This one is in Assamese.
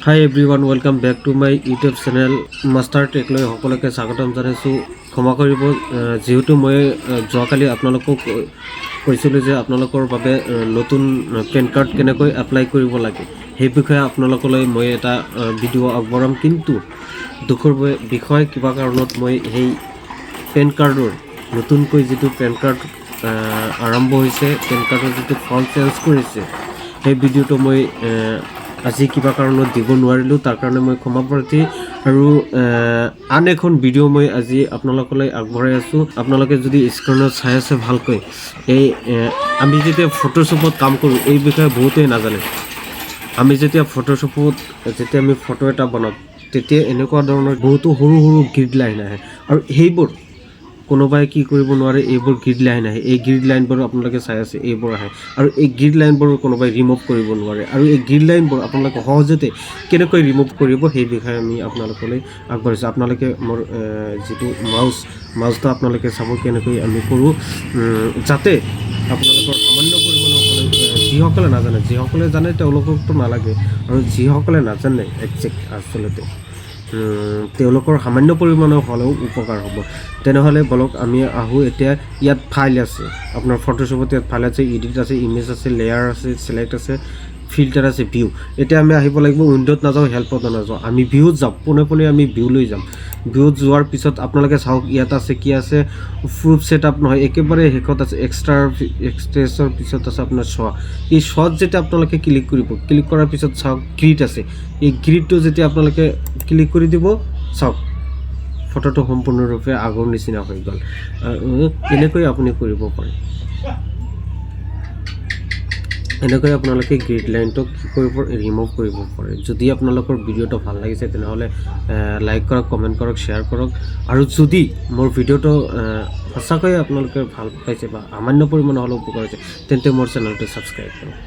High everyone welcome back to my YouTube channel master টেকলৈ সকলোকে স্বাগতম জনাইছোঁ। ক্ষমা কৰিব যিহেতু মই যোৱাকালি আপোনালোকক কৈছিলোঁ যে আপোনালোকৰ বাবে নতুন পেন কাৰ্ড কেনেকৈ এপ্লাই কৰিব লাগে সেই বিষয়ে আপোনালোকলৈ মই এটা ভিডিঅ' আগবঢ়াম, কিন্তু দুখৰ বিষয় কিবা কাৰণত মই সেই পেন কাৰ্ডৰ নতুনকৈ যিটো পেন কাৰ্ড আৰম্ভ হৈছে, পেন কাৰ্ডৰ যিটো ফৰ্ম চেঞ্জ কৰিছে সেই ভিডিঅ'টো মই আজি কিবা কাৰণত দিব নোৱাৰিলোঁ। তাৰ কাৰণে মই ক্ষমা প্ৰাৰ্থী। আৰু আন এখন ভিডিঅ' মই আজি আপোনালোকলৈ আগবঢ়াই আছোঁ। আপোনালোকে যদি স্ক্ৰীনত চাই আছে ভালকৈ, এই আমি যেতিয়া ফটোশ্বপত কাম কৰোঁ এই বিষয়ে বহুতেই নাজানে। আমি যেতিয়া ফটোশ্বপত আমি ফটো এটা বনাওঁ তেতিয়া এনেকুৱা ধৰণৰ বহুতো সৰু সৰু গ্ৰিড লাইন আহে, আৰু সেইবোৰ কোনোবাই কি কৰিব নোৱাৰে, এইবোৰ গ্ৰিড লাইন আহে। এই গ্ৰিড লাইনবোৰ আপোনালোকে চাই আছে, এইবোৰ আহে, আৰু এই গ্ৰিড লাইনবোৰ কোনোবাই ৰিমুভ কৰিব নোৱাৰে। আৰু এই গ্ৰিড লাইনবোৰ আপোনালোকে সহজতে কেনেকৈ ৰিমুভ কৰিব সেই বিষয়ে আমি আপোনালোকলৈ আগবাঢ়িছোঁ। আপোনালোকে মোৰ যিটো মাউচটো আপোনালোকে চাব কেনেকৈ আমি কৰোঁ, যাতে আপোনালোকৰ সামান্য পৰিমাণৰ যিসকলে নাজানে, যিসকলে জানে তেওঁলোককতো নালাগে, আৰু যিসকলে নাজানে একজেক্ট আচলতে তেওঁলোকৰ সামান্য পৰিমাণৰ হ'লেও উপকাৰ হ'ব। তেনেহ'লে বলক আমি আহোঁ। এতিয়া ইয়াত ফাইল আছে, আপোনাৰ ফটোশ্বপত ইয়াত ফাইল আছে, এডিট আছে, ইমেজ আছে, লেয়াৰ আছে, চিলেক্ট আছে, ফিল্টাৰ আছে, ভিউ। এতিয়া আমি আহিব লাগিব উইণ্ড'ত নাযাওঁ, হেল্পত নাযাওঁ, আমি ভিউত যাম। পোনে আমি ভিউলৈ যাম। ভিউত যোৱাৰ পিছত আপোনালোকে চাওক ইয়াত আছে কি আছে, প্ৰুফ ছেট আপ নহয়, একেবাৰে শেষত আছে এক্সট্ৰেছৰ পিছত আছে আপোনাৰ শ্বট। এই শ্বট যেতিয়া আপোনালোকে ক্লিক কৰিব, ক্লিক কৰাৰ পিছত চাওক গ্ৰিড আছে। এই গ্ৰিডটো যেতিয়া আপোনালোকে ক্লিক কৰি দিব, চাওক ফটোটো সম্পূৰ্ণৰূপে আগৰ নিচিনা হৈ গ'ল। এনেকৈ আপুনি কৰিব পাৰে। এনেকৈ আপোনালোকে গ্ৰিড লাইনটো কি কৰিব, ৰিমুভ কৰিব পাৰে। যদি আপোনালোকৰ ভিডিঅ'টো ভাল লাগিছে তেনেহ'লে লাইক কৰক, কমেণ্ট কৰক, শ্বেয়াৰ কৰক। আৰু যদি মোৰ ভিডিঅ'টো সঁচাকৈয়ে আপোনালোকে ভাল পাইছে বা সামান্য পৰিমাণৰ হ'লেও উপকাৰ হৈছে তেন্তে মোৰ চেনেলটো ছাবস্ক্ৰাইব কৰক।